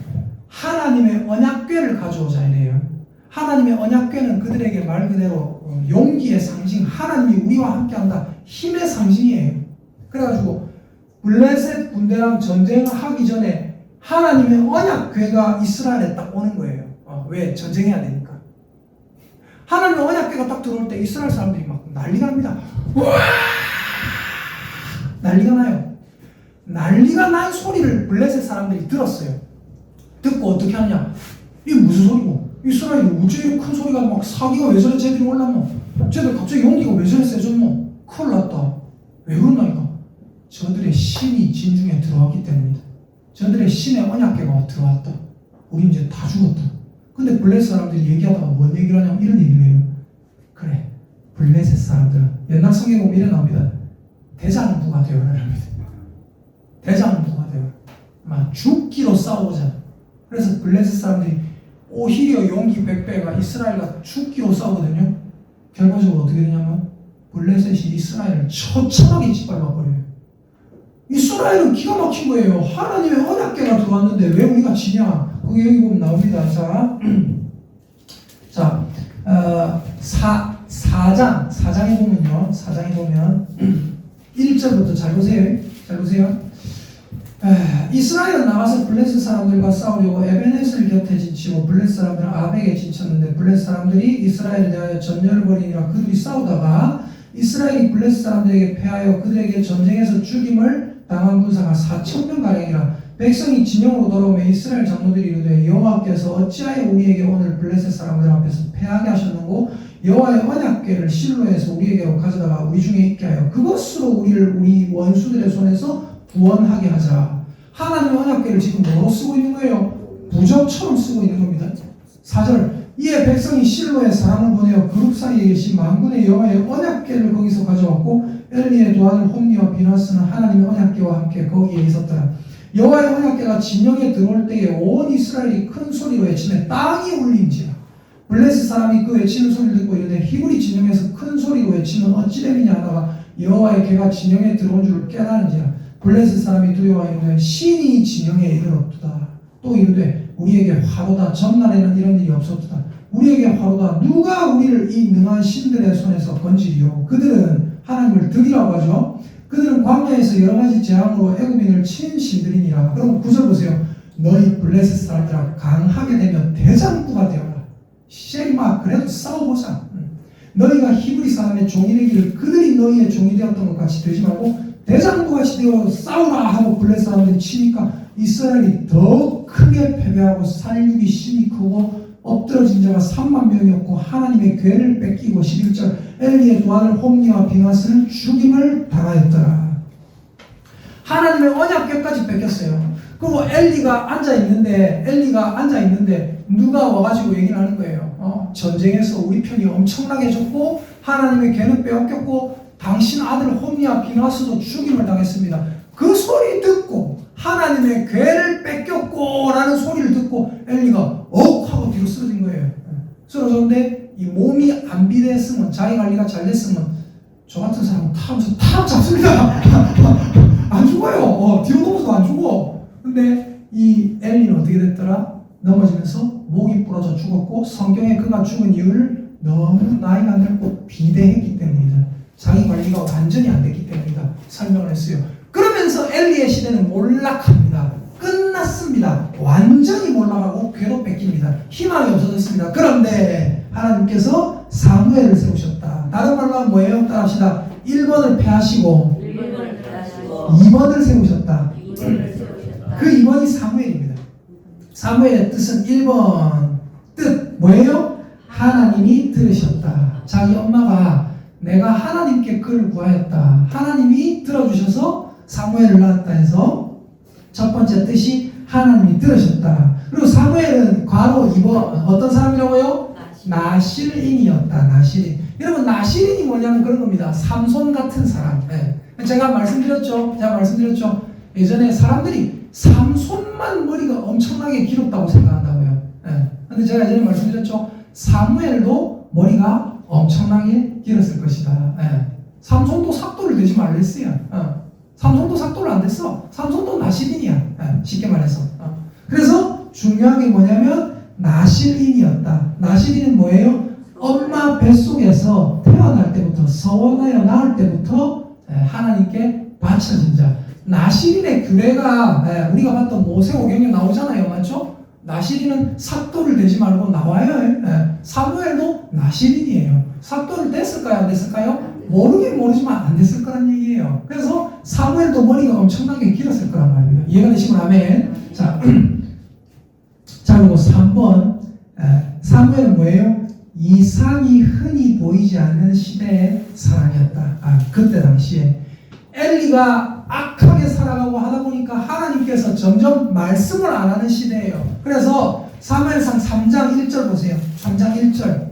하나님의 언약궤를 가져오자 이래요. 하나님의 언약궤는 그들에게 말 그대로 용기의 상징, 하나님이 우리와 함께한다, 힘의 상징이에요. 그래가지고 블레셋 군대랑 전쟁을 하기 전에 하나님의 언약궤가 이스라엘에 딱 오는 거예요. 왜? 전쟁해야 되니까. 하나님의 언약궤가 딱 들어올 때 이스라엘 사람들이 막 난리가 납니다. 우와! 난리가 나요. 난리가 난 소리를 블레셋 사람들이 들었어요. 듣고 어떻게 하느냐? 이게 무슨 소리고? 이스라엘이 어째 이렇게 큰 소리가 막 사기가 왜 저래 쟤들이 올랐노? 쟤들 갑자기 용기가 왜 저래 세졌노? 큰일 났다. 왜 그런다니까? 저들의 신이 진중에 들어왔기 때문이다. 저들의 신의 언약궤가 들어왔다. 우리 이제 다 죽었다. 근데 블레셋 사람들이 얘기하다가 뭔 얘기를 하냐면 이런 얘기를 해요. 그래, 블레셋 사람들은 옛날 성경에 보면 이래 나옵니다. 대장부가 되어라 합니다. 대장부가 되어라. 막 죽기로 싸우자. 그래서 블레셋 사람들이 오히려 용기 100배가 이스라엘과 죽기로 싸우거든요. 결과적으로 어떻게 되냐면 블레셋이 이스라엘을 처참하게 짓밟아버려요. 이스라엘은 기가 막힌 거예요. 하나님의 언약궤가 들어왔는데 왜 우리가 지냐? 거기 여기 보면 나옵니다. 자, 4장에 보면요. 4장에 보면 1절부터 잘 보세요. 잘 보세요. 이스라엘은 나가서 블레셋 사람들과 싸우려고 에베네셀 곁에 지치고 블레셋 사람들은 아벡에 지쳤는데 블레셋 사람들이 이스라엘에 대하여 전열을 벌이니라. 그들이 싸우다가 이스라엘이 블레셋 사람들에게 패하여 그들에게 전쟁에서 죽임을 당한 군사가 4,000명가량이라. 백성이 진영으로 돌아오며 이스라엘 장로들이 이르되 여호와께서 어찌하여 우리에게 오늘 블레셋 사람들 앞에서 패하게 하셨는고 여호와의 언약궤를 실로에서 우리에게로 가져다가 우리 중에 있게 하여 그것으로 우리를 우리 원수들의 손에서 구원하게 하자. 하나님의 언약궤를 지금 뭐로 쓰고 있는 거예요? 부적처럼 쓰고 있는 겁니다. 4절 이에 백성이 실로에 사람을 보내어 그룹 사이에 계신 만군의 여호와의 언약궤를 거기서 가져왔고 엘리의 두 아들 홈니와 비나스는 하나님의 언약궤와 함께 거기에 있었더라. 여호와의 언약궤가 진영에 들어올 때에 온 이스라엘이 큰 소리로 외치며 땅이 울림지라. 블레셋 사람이 그 외치는 소리를 듣고 이르되 히브리 진영에서 큰 소리로 외치면 어찌 됨이냐 하다가 여호와의 궤가 진영에 들어온 줄을 깨달은지라. 블레셋 사람이 두려워하여 이르되 신이 진영에 이르렀도다. 또 이르되 우리에게 화로다. 전날에는 이런 일이 없었도다. 우리에게 화로다. 누가 우리를 이 능한 신들의 손에서 건지리요. 그들은 하나님을 득이라고 하죠. 그들은 광야에서 여러 가지 재앙으로 애굽인을 친 신들이니라. 그럼 9절 보세요. 너희 블레셋 사람들아 강하게 되면 대장부가 되어라. 쉐리마 그래도 싸워보자. 너희가 히브리 사람의 종이 되기를 그들이 너희의 종이 되었던 것 같이 되지 말고 대장부같이 되어 싸우라 하고 블레셋 사람들이 치니까 이스라엘이 더 크게 패배하고 살육이 심히 크고 엎드러진 자가 3만 명이었고 하나님의 궤를 뺏기고 11절 엘리의 두 아들 홈니와 비나스는 죽임을 당하였더라. 하나님의 언약궤까지 뺏겼어요. 그리고 엘리가 앉아있는데 누가 와가지고 얘기를 하는 거예요. 전쟁에서 우리 편이 엄청나게 졌고 하나님의 궤는 빼앗겼고 당신 아들 홈니와 비나스도 죽임을 당했습니다. 그 소리 듣고 하나님의 궤를 뺏겼고 라는 소리를 듣고 엘리가 억 하고 뒤로 쓰러진 거예요. 쓰러졌는데 이 몸이 안 비대했으면 자기 관리가 잘 됐으면 저 같은 사람은 타면서 탁 잡습니다. 안 죽어요. 뒤로 넘어서도 안 죽어. 근데 이 엘리는 어떻게 됐더라? 넘어지면서 목이 부러져 죽었고 성경에 그가 죽은 이유를 너무 나이가 늙고 비대했기 때문이다. 자기 관리가 완전히 안 됐기 때문이다. 설명을 했어요. 그러면서 엘리의 시대는 몰락합니다. 끝났습니다. 완전히 몰락하고 궤도 뺏깁니다. 희망이 없어졌습니다. 그런데 하나님께서 사무엘을 세우셨다. 다른 말로 하면 뭐예요? 따라합시다. 1번을 패하시고 2번을 세우셨다. 그 2번이 사무엘입니다. 사무엘의 뜻은 1번 뜻 뭐예요? 하나님이 들으셨다. 자기 엄마가 내가 하나님께 그를 구하였다. 하나님이 들어주셔서 사무엘을 낳았다 해서 첫 번째 뜻이 하나님이 들으셨다. 그리고 사무엘은 괄호 2번 어떤 사람이라고요? 나실인이었다. 나실인. 여러분 나실인이 뭐냐면 그런 겁니다. 삼손 같은 사람. 네. 제가 말씀드렸죠. 예전에 사람들이 삼손만 머리가 엄청나게 길었다고 생각한다고요. 네. 근데 제가 예전에 말씀드렸죠. 사무엘도 머리가 엄청나게 길었을 것이다. 네. 삼손도 삭도를 내지 말랬어요. 삼손도 삭도를 안 됐어. 삼손도 나실인이야. 네. 쉽게 말해서. 그래서 중요한 게 뭐냐면 나실인이었다. 나실인은 뭐예요? 엄마 뱃속에서 태어날 때부터 서원하여 낳을 때부터 하나님께 바쳐진 자. 나실인의 규례가 우리가 봤던 모세오경에 나오잖아요. 맞죠? 나실인은 삭도를 내지 말고 나와요. 사무엘도 나실인이에요. 삭도를 냈을까요? 안 냈을까요? 모르긴 모르지만 안 됐을 거란 얘기예요. 그래서 사무엘도 머리가 엄청나게 길었을 거란 말입니다. 이해가 되시면 아멘. 자, 그리고 3번 사무엘은 뭐예요? 이상이 흔히 보이지 않는 시대의 사람이었다. 그때 당시에 엘리가 악하게 살아가고 하다 보니까 하나님께서 점점 말씀을 안 하는 시대예요. 그래서 사무엘상 3장 1절 보세요. 3장 1절.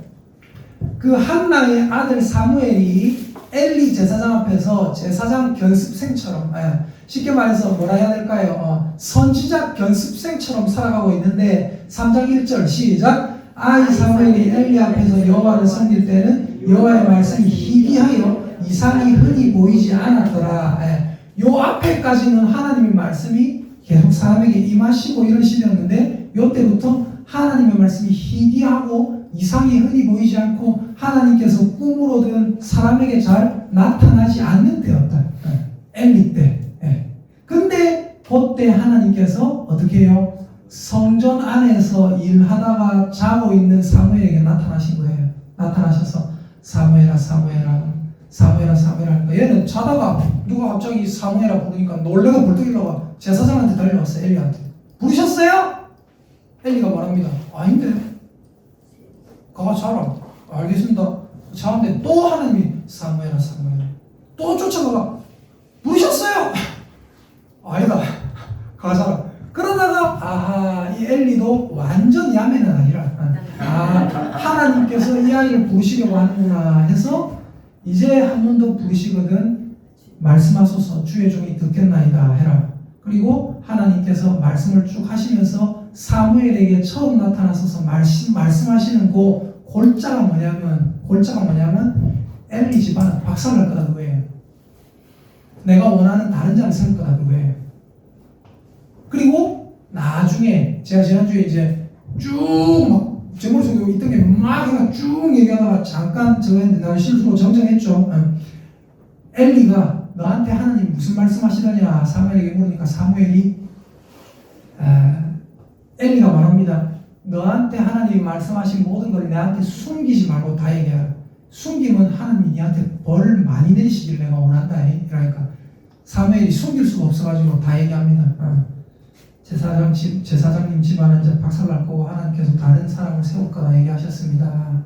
그 한나의 아들 사무엘이 엘리 제사장 앞에서 제사장 견습생처럼 쉽게 말해서 뭐라 해야 될까요? 선지자 견습생처럼 살아가고 있는데 3장 1절 시작. 아이 사무엘이 엘리 앞에서 여호와를 섬길 때는 여호와의 말씀이 희귀하여 이상이 흔히 보이지 않았더라. 요 앞에까지는 하나님의 말씀이 계속 사람에게 임하시고 이런 시대였는데 요때부터 하나님의 말씀이 희귀하고 이상이 흔히 보이지 않고 하나님께서 꿈으로든 사람에게 잘 나타나지 않는 때였다. 엘리 때. 근데 그때 하나님께서 어떻게 해요? 성전 안에서 일하다가 자고 있는 사무엘에게 나타나신 거예요. 나타나셔서 사무엘아 얘는 자다가 누가 갑자기 사무엘아 부르니까 놀래가 벌떡 일어나 제사장한테 달려왔어요. 엘리한테. 부르셨어요? 엘리가 말합니다. 아닌데. 가가 자라. 알겠습니다. 자는데 또 하나님이 사무엘아 또 쫓아가가 부르셨어요? 아니다. 가가 자라. 그러다가 이 엘리도 완전 야매는 아니라 하나님께서 이 아이를 부르시려고 하는구나 해서 이제 한 번 더 부르시거든 말씀하소서 주의 종이 듣겠나이다 해라. 그리고 하나님께서 말씀을 쭉 하시면서 사무엘에게 처음 나타나셔서 말씀하시는 그 골자가 뭐냐면 엘리 집안은 박살날 거다 그거예요. 내가 원하는 다른 자를 세울 거다 그거예요. 그리고 나중에 제가 지난주에 이제 쭉 제 머릿속에 있던 게 막 쭉 얘기하다가 잠깐 저거 했는데 나는 실수로 정정했죠. 엘리가 너한테 하나님 무슨 말씀하시더냐 사무엘에게 물으니까 사무엘이 엘리가 말합니다. 너한테 하나님이 말씀하신 모든 걸 내한테 숨기지 말고 다 얘기하라. 숨기면 하나님이 니한테 벌 많이 내리시길 내가 원한다. 그러니까 사무엘이 숨길 수가 없어가지고 다 얘기합니다. 제사장님 집안은 이제 박살날 거고 하나님께서 다른 사람을 세울 거다 얘기하셨습니다.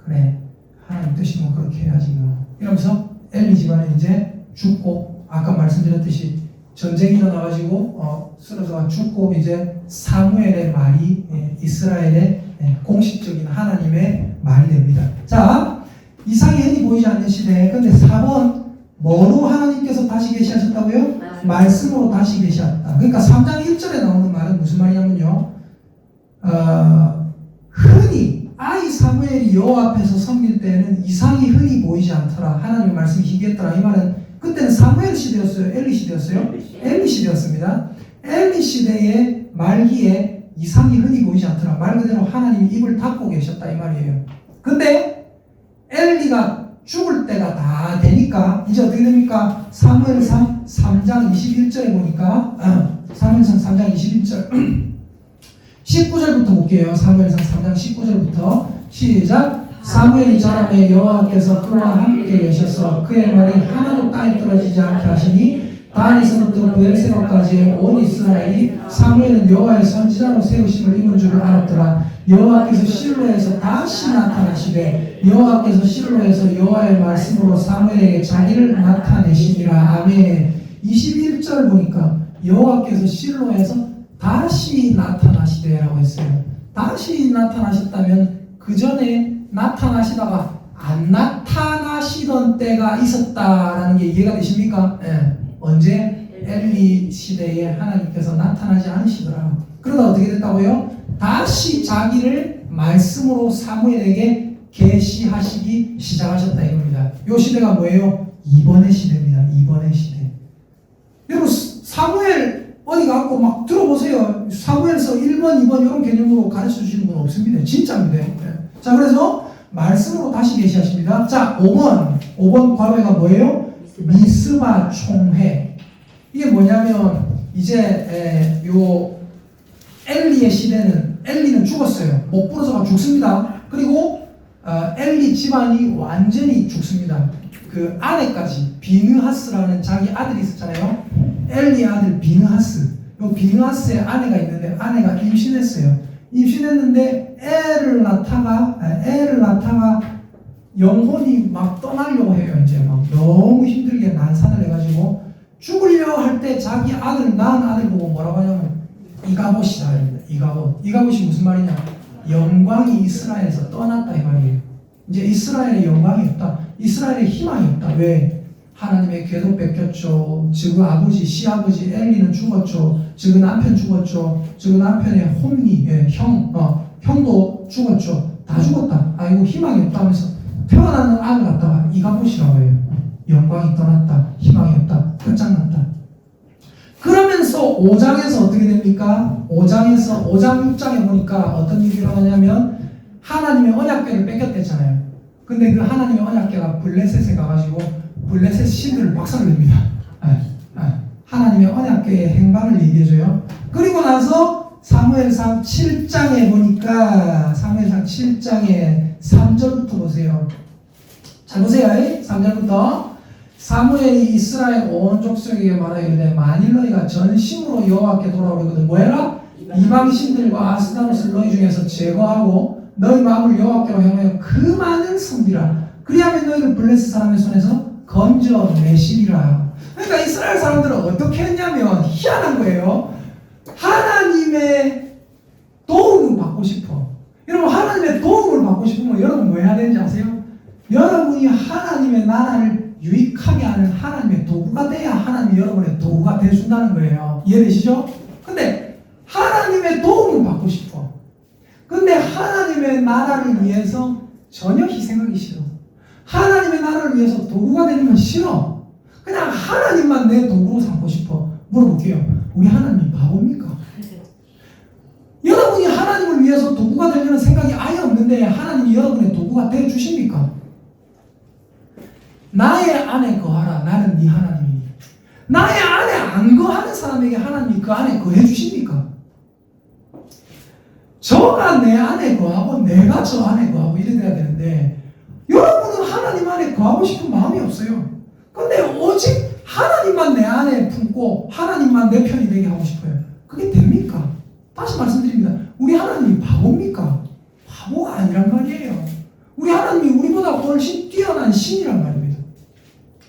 그래 하나님 뜻이 뭐 그렇게 해야지 뭐 이러면서 엘리 집안은 이제 죽고 아까 말씀드렸듯이 전쟁이 일어나가지고 쓰러져가 죽고 이제 사무엘의 말이 이스라엘의 공식적인 하나님의 말이 됩니다. 자, 이상이 흔히 보이지 않는 시대. 근데 4번 뭐로 하나님께서 다시 계시하셨다고요? 말씀으로 다시 계시했다. 그러니까 3장 1절에 나오는 말은 무슨 말이냐면요. 흔히 아이 사무엘이 여호와 앞에서 섬길 때는 이상이 흔히 보이지 않더라. 하나님의 말씀이 희귀했더라. 이 말은 그때는 사무엘 시대였어요? 엘리 시대였어요? 엘리 시대였습니다. 엘리 시대의 말기에 이상이 흔히 보이지 않더라. 말 그대로 하나님이 입을 닫고 계셨다 이 말이에요. 근데 이제 어떻게 됩니까? 사무엘상 3장 21절에 보니까 사무엘상 3장 21절 19절부터 볼게요. 사무엘상 3장 19절부터 시작. 사무엘이 자라매 여호와께서 그와 함께 계셔서 그의 말이 하나도 땅에 떨어지지 않게 하시니 단에서부터 브엘세바까지 온 이스라엘이 사무엘은 여호와의 선지자로 세우심을 입은 줄을 알았더라. 여호와께서 실로에서 다시 나타나시되 여호와께서 실로에서 여호와의 말씀으로 사무엘에게 자기를 나타내시니라. 아멘. 21절 보니까 여호와께서 실로에서 다시 나타나시되라고 했어요. 다시 나타나셨다면 그 전에 나타나시다가 안 나타나시던 때가 있었다라는 게 이해가 되십니까? 예. 언제? 엘리 시대에 하나님께서 나타나지 않으시더라. 그러다 어떻게 됐다고요? 다시 자기를 말씀으로 사무엘에게 계시하시기 시작하셨다 이겁니다. 이 시대가 뭐예요? 이번의 시대입니다. 이번의 시대. 여러분 사무엘 어디 가고 막 들어보세요. 사무엘서 1번, 2번 이런 개념으로 가르쳐 주시는 분 없습니다. 진짜입니다. 자, 그래서 말씀으로 다시 계시하십니다. 자, 5번 과거가 뭐예요? 미스바 총회. 이게 뭐냐면 이제 요 엘리의 시대는 엘리는 죽었어요. 목 부러져가 죽습니다. 그리고 엘리 집안이 완전히 죽습니다. 그 아내까지 비느하스라는 자기 아들이 있었잖아요. 엘리 아들 비느하스. 요 비느하스의 아내가 있는데 아내가 임신했어요. 임신했는데 애를 낳다가 영혼이 막 떠나려고 해요. 이제 막 너무 힘들게 난산을 해가지고 죽으려 할 때 자기 아들 낳은 아들 보고 뭐라고 하냐면 이가봇이다 이랍니다. 이가봇이 무슨 말이냐? 영광이 이스라엘에서 떠났다 이 말이에요. 이제 이스라엘의 영광이 없다. 이스라엘의 희망이 없다. 왜? 하나님의 궤도 뺏겼죠. 즉 아버지 시아버지 엘리는 죽었죠. 즉 남편 죽었죠. 즉 남편의 홈리 형도 죽었죠. 다 죽었다. 아이고 희망이 없다 하면서 태어나는 아들 갖다가 이가봇이라고 해요. 영광이 떠났다. 희망이 없다. 끝장났다. 그러면서 5장에서 어떻게 됩니까? 5장 6장에 보니까 어떤 일이 일어나냐면 하나님의 언약궤를 뺏겼댔잖아요. 근데 그 하나님의 언약궤가 블레셋에 가가지고 블레셋 신들을 박살을 냅니다. 하나님의 언약궤의 행방을 얘기해줘요. 그리고 나서 사무엘상 7장에 보니까 사무엘상 7장에 3절부터 보세요. 잘 보세요. 3절부터 사무엘이 이스라엘 온 족속에게 말하기를 만일 너희가 전심으로 여호와께 돌아오거든 뭐해라? 이방신들과 아스타롯을 너희 중에서 제거하고 너희 마음을 여호와께로 향하여 그 많은 섬기라. 그리하면 너희를 블레셋 사람의 손에서 건져내시리라. 그러니까 이스라엘 사람들은 어떻게 했냐면 희한한 거예요. 하나님의 도움을 받고 싶어. 여러분 하나님의 도움을 받고 싶으면 여러분 뭐 해야 되는지 아세요? 여러분이 하나님의 나라를 유익하게 하는 하나님의 도구가 돼야 하나님이 여러분의 도구가 되어준다는 거예요. 이해되시죠? 근데 하나님의 도움을 받고 싶어. 근데 하나님의 나라를 위해서 전혀 희생하기 싫어. 하나님의 나라를 위해서 도구가 되는 건 싫어. 그냥 하나님만 내 도구로 삼고 싶어. 물어볼게요. 우리 하나님이 바보입니까? 여러분이 하나님을 위해서 도구가 되려는 생각이 아예 없는데 하나님이 여러분의 도구가 되어주십니까? 나의 안에 거하라. 나는 네 하나님이니. 나의 안에 안 거하는 사람에게 하나님이 그 안에 거해 주십니까? 저가 내 안에 거하고 내가 저 안에 거하고 이래 돼야 되는데 여러분은 하나님 안에 거하고 싶은 마음이 없어요. 근데 오직 하나님만 내 안에 품고 하나님만 내 편이 되게 하고 싶어요. 그게 됩니까? 다시 말씀드립니다. 우리 하나님이 바보입니까? 바보가 아니란 말이에요. 우리 하나님이 우리보다 훨씬 뛰어난 신이란 말입니다.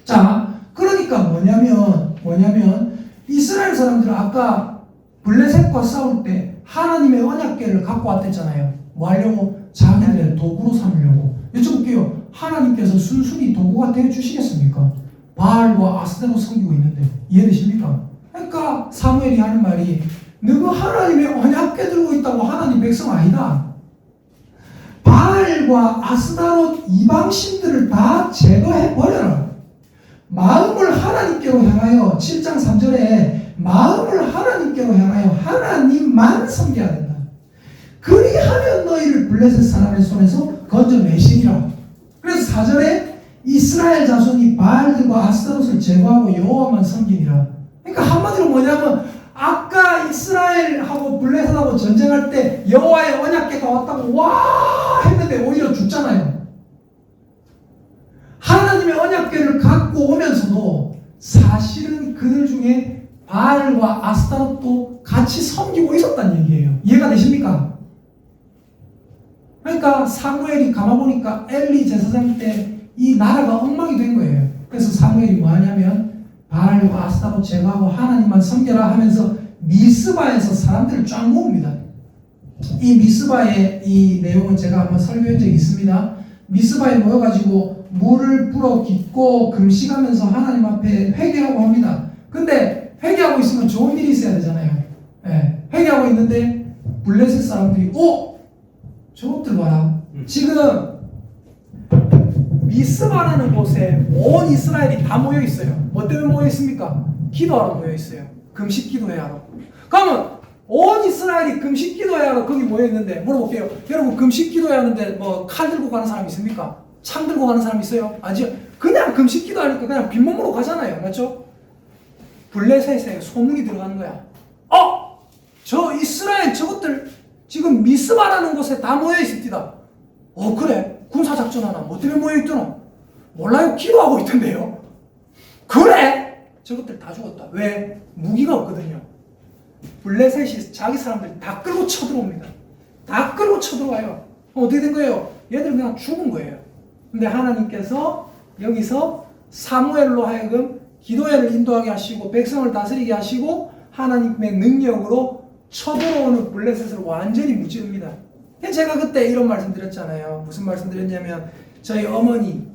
자, 그러니까 뭐냐면 이스라엘 사람들은 아까 블레셋과 싸울 때 하나님의 언약궤를 갖고 왔댔잖아요. 뭐 하려고? 자기들의 도구로 삼으려고. 여쭤볼게요. 하나님께서 순순히 도구가 되어주시겠습니까? 바알과 아스테로 섬기고 있는데 이해되십니까? 그러니까 사무엘이 하는 말이 너가 하나님의 언약궤 들고 있다고 하나님 백성 아니다. 바알과 아스타롯 이방신들을 다 제거해버려라. 마음을 하나님께로 향하여 7장 3절에 마음을 하나님께로 향하여 하나님만 섬겨야 된다. 그리하면 너희를 블레셋 사람의 손에서 건져내시리라. 그래서 4절에 이스라엘 자손이 바알들과 아스타롯을 제거하고 여호와만 섬기니라. 그러니까 한마디로 뭐냐면 아까 이스라엘하고 블레셋하고 전쟁할 때 여호와의 언약궤가 왔다고 와 했는데 오히려 죽잖아요. 하나님의 언약궤를 갖고 오면서도 사실은 그들 중에 바알과 아스타롯도 같이 섬기고 있었다는 얘기예요. 이해가 되십니까? 그러니까 사무엘이 가만보니까 엘리 제사장 때 이 나라가 엉망이 된 거예요. 그래서 사무엘이 뭐 하냐면 바알과 아스타롯 제거하고 하나님만 섬겨라 하면서 미스바에서 사람들을 쫙 모읍니다. 이 미스바의 이 내용은 제가 한번 설교한 적이 있습니다. 미스바에 모여가지고 물을 불어 깃고 금식하면서 하나님 앞에 회개하고 합니다. 근데 회개하고 있으면 좋은 일이 있어야 되잖아요. 네. 회개하고 있는데 블레셋 사람들이 저것들 봐라. 지금 미스바라는 곳에 온 이스라엘이 다 모여 있어요. 뭐 때문에 모여 있습니까? 기도하러 모여 있어요. 금식 기도해야 하러. 그러면 온 이스라엘이 금식 기도해야 하러 거기 모여 있는데 물어볼게요. 여러분 금식 기도해야 하는데 뭐 칼 들고 가는 사람 있습니까? 창 들고 가는 사람 있어요? 아니요. 그냥 금식 기도하니까 그냥 빈몸으로 가잖아요. 맞죠? 블레셋에 소문이 들어가는 거야. 저 이스라엘 저것들 지금 미스바라는 곳에 다 모여 있습니다. 그래? 군사작전 하나 뭐 때문에 모여있더노? 몰라요. 기도하고 있던데요. 그래? 저것들 다 죽었다. 왜? 무기가 없거든요. 블레셋이 자기 사람들 다 끌고 쳐들어옵니다. 다 끌고 쳐들어와요. 어떻게 된 거예요? 얘들은 그냥 죽은 거예요. 근데 하나님께서 여기서 사무엘로 하여금 기도회를 인도하게 하시고 백성을 다스리게 하시고 하나님의 능력으로 쳐들어오는 블레셋을 완전히 무찌릅니다. 제가 그때 이런 말씀 드렸잖아요. 무슨 말씀 드렸냐면 저희 어머니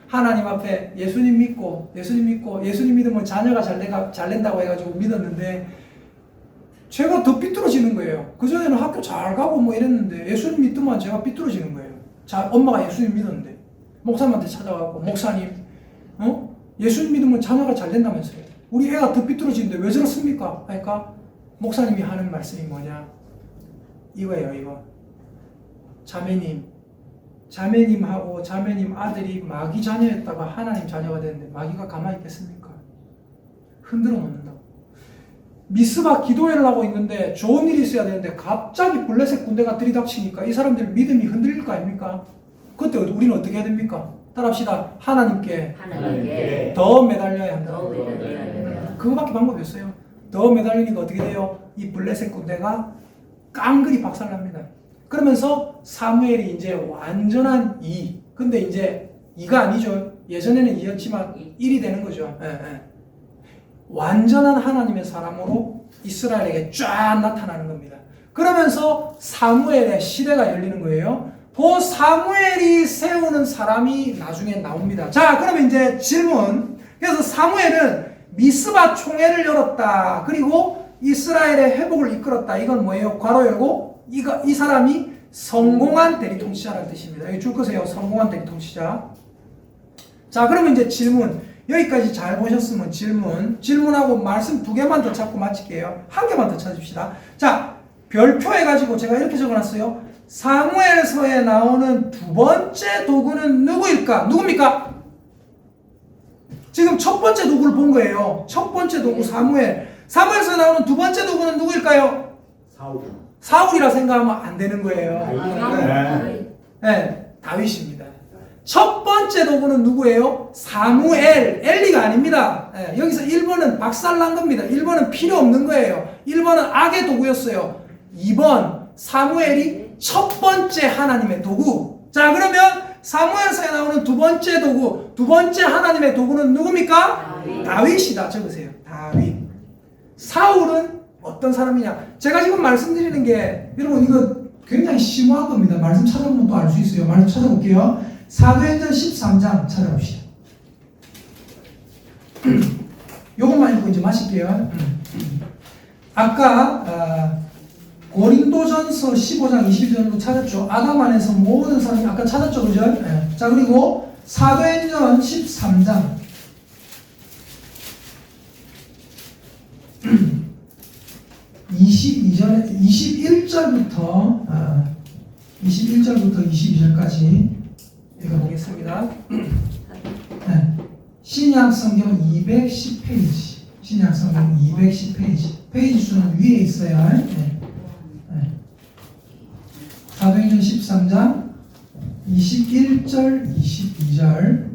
하나님 앞에 예수님 믿고 예수님 믿으면 자녀가 잘 된다고 해가지고 믿었는데 제가 더 삐뚤어지는 거예요. 그전에는 학교 잘 가고 뭐 이랬는데 예수님 믿더만 제가 삐뚤어지는 거예요. 엄마가 예수님 믿었는데 목사님한테 찾아가고 목사님 예수님 믿으면 자녀가 잘 된다면서요. 우리 애가 더 삐뚤어지는데 왜 저렇습니까? 그러니까 목사님이 하는 말씀이 뭐냐 이거예요. 이거 자매님하고 자매님 아들이 마귀 자녀였다가 하나님 자녀가 됐는데 마귀가 가만히 있겠습니까? 흔들어 놓는다고. 미스바 기도회를 하고 있는데 좋은 일이 있어야 되는데 갑자기 블레셋 군대가 들이닥치니까 이 사람들 믿음이 흔들릴 거 아닙니까? 그때 우리는 어떻게 해야 됩니까? 따라합시다. 하나님께 더 매달려야 한다. 그거밖에 방법이 없어요. 더 매달리니까 어떻게 돼요? 이 블레셋 군대가 깡그리 박살납니다. 그러면서 사무엘이 이제 완전한 2. 근데 이제 2가 아니죠. 예전에는 2였지만 1이 되는 거죠. 완전한 하나님의 사람으로 이스라엘에게 쫙 나타나는 겁니다. 그러면서 사무엘의 시대가 열리는 거예요. 그 사무엘이 세우는 사람이 나중에 나옵니다. 자, 그러면 이제 질문. 그래서 사무엘은 미스바 총회를 열었다. 그리고 이스라엘의 회복을 이끌었다. 이건 뭐예요? 괄호 열고 이 사람이 성공한 대리통치자라는 뜻입니다. 여기 줄 거세요. 성공한 대리통치자. 자, 그러면 이제 질문. 여기까지 잘 보셨으면 질문하고 말씀 2개만 더 찾고 마칠게요. 1개만 더 찾읍시다. 자, 별표 해가지고 제가 이렇게 적어놨어요. 사무엘서에 나오는 2번째 도구는 누굽니까? 지금 첫 번째 도구를 본 거예요. 첫 번째 도구 사무엘서에 나오는 2번째 도구는 누구일까요? 사울이라 생각하면 안 되는 거예요. 다윗입니다. 첫 번째 도구는 누구예요? 사무엘, 엘리가 아닙니다. 여기서 1번은 박살난 겁니다. 1번은 필요 없는 거예요. 1번은 악의 도구였어요. 2번 사무엘이 첫 번째 하나님의 도구. 자, 그러면 사무엘서에 나오는 2번째 도구, 2번째 하나님의 도구는 누굽니까? 다윗이다. 적으세요. 다윗. 사울은 어떤 사람이냐? 제가 지금 말씀드리는 게 여러분 이거 굉장히 심오한 겁니다. 말씀 찾아보면 또 알 수 있어요. 말씀 찾아볼게요. 사도행전 13장 찾아봅시다. 요것만 읽고 이제 마실게요. 아까 고린도전서 15장 21절로 찾았죠. 아담 안에서 모든 사람이 아까 찾았죠. 그죠? 자, 그리고 사도행전 13장 21절부터 22절까지 읽어보겠습니다. 신약 성경 210페이지. 신약 성경 210페이지. 페이지 수는 위에 있어요. 네. 네. 사도행전 13장 21절 22절.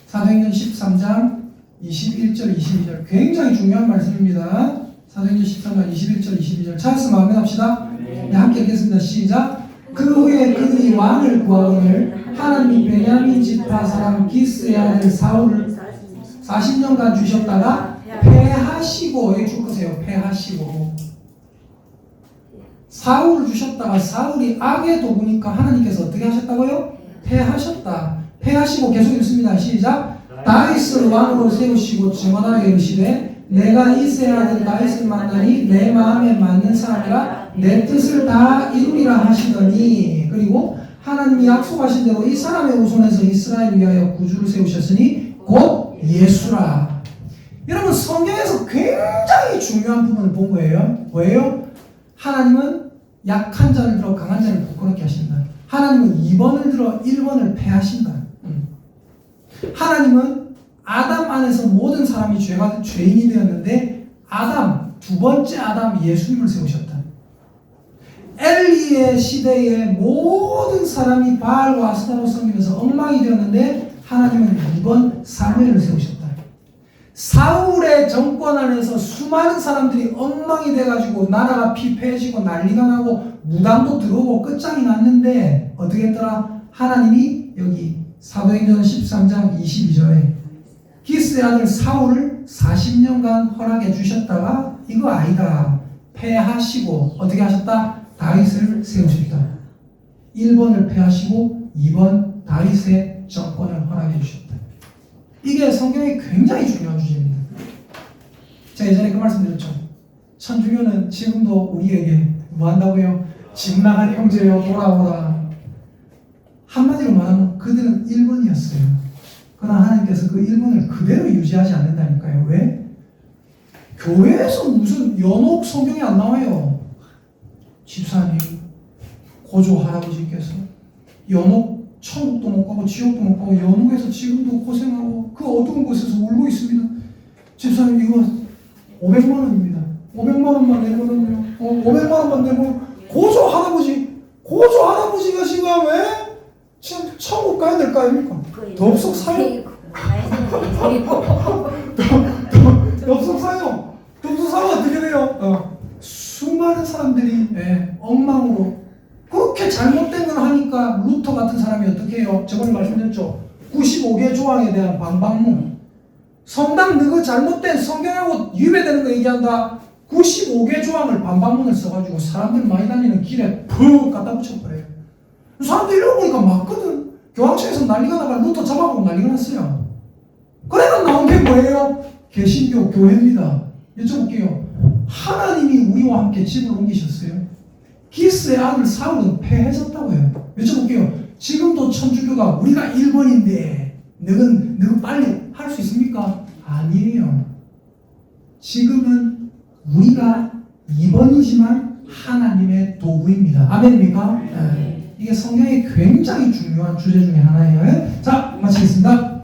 사도행전 13장 21절 22절 굉장히 중요한 말씀입니다. 사도행전 13장 21절 22절 찾았으면 한번 합시다. 네, 함께 읽겠습니다. 시작. 그 후에 그들이 왕을 구하거늘 하나님이 베냐민 지파 사람 기스의 아들 사울을 40년간 주셨다가 패하시고, 여기 쭉 보세요. 패하시고 사울을 주셨다가 사울이 악에 도구니까 하나님께서 어떻게 하셨다고요? 패하셨다. 패하시고 계속 읽습니다. 시작. 다윗을 왕으로 세우시고 증언하여 이르시되 내가 이새의 아들 다윗을 만나니 내 마음에 맞는 사람이라 내 뜻을 다 이루리라 하시더니, 그리고 하나님이 약속하신 대로 이 사람의 후손에서 이스라엘을 위하여 구주를 세우셨으니 곧 예수라. 여러분, 성경에서 굉장히 중요한 부분을 본 거예요. 뭐예요? 하나님은 약한 자를 들어 강한 자를 부끄럽게 하신다. 하나님은 2번을 들어 1번을 패하신다. 하나님은 아담 안에서 모든 사람이 죄인이 되었는데 아담, 두 번째 아담 예수님을 세우셨다. 엘리의 시대에 모든 사람이 바알과 아스타로 섬기면서 엉망이 되었는데 하나님은 2번 사무엘을 세우셨다. 사울의 정권 안에서 수많은 사람들이 엉망이 돼가지고 나라가 피폐해지고 난리가 나고 무당도 들어오고 끝장이 났는데 어떻게 했더라? 하나님이 여기 사도행전 13장 22절에 기스의 아들 사울을 40년간 허락해 주셨다가 이거 아니다. 패하시고 어떻게 하셨다? 다윗을 세우셨다. 1번을 패하시고 2번 다윗의 정권을 허락해 주셨다. 이게 성경에 굉장히 중요한 주제입니다. 제가 예전에 그 말씀 드렸죠. 천주교는 지금도 우리에게 뭐 한다고요? 집 나간 형제여 돌아오라. 한마디로 말하면 그들은 1번이었어요. 그러나 하나님께서 그 1번을 그대로 유지하지 않는다니까요. 왜? 교회에서 무슨 연옥 성경이 안 나와요. 집사님, 고조 할아버지께서 연옥 천국도 못 가고 지옥도 못 가고 연옥에서 지금도 고생하고 그 어두운 곳에서 울고 있습니다. 집사님, 이거 500만 원입니다. 500만 원만 내면은요. 500만 원만 내면 고조 할아버지가 지금 왜 지금 천국 가야 될 거 아닙니까? 덥석 사요. 덥석 사요. 덥석 사면 어떻게 돼요? 수많은 사람들이 엉망으로 그렇게 잘못된 걸 하니까 루터 같은 사람이 어떻게 해요? 저번에 말씀드렸죠. 95개 조항에 대한 반박문. 성당 너그 잘못된 성경하고 위배되는 거 얘기한다. 95개 조항을 반박문을 써가지고 사람들 많이 다니는 길에 푹 갖다 붙여버려요. 사람들이 읽어보니까 맞거든. 교황청에서 난리가 나가 루터 잡아보고 난리가 났어요. 그래서 나온 게 뭐예요? 개신교 교회입니다. 여쭤볼게요. 하나님이 우리와 함께 집을 옮기셨어요. 기스의 아들 사울은 패해졌다고요. 여쭤볼게요. 지금도 천주교가 우리가 1번인데 너는 빨리 할 수 있습니까? 아니에요. 지금은 우리가 2번이지만 하나님의 도구입니다. 아멘입니까? 네. 이게 성경의 굉장히 중요한 주제 중에 하나예요. 자, 마치겠습니다.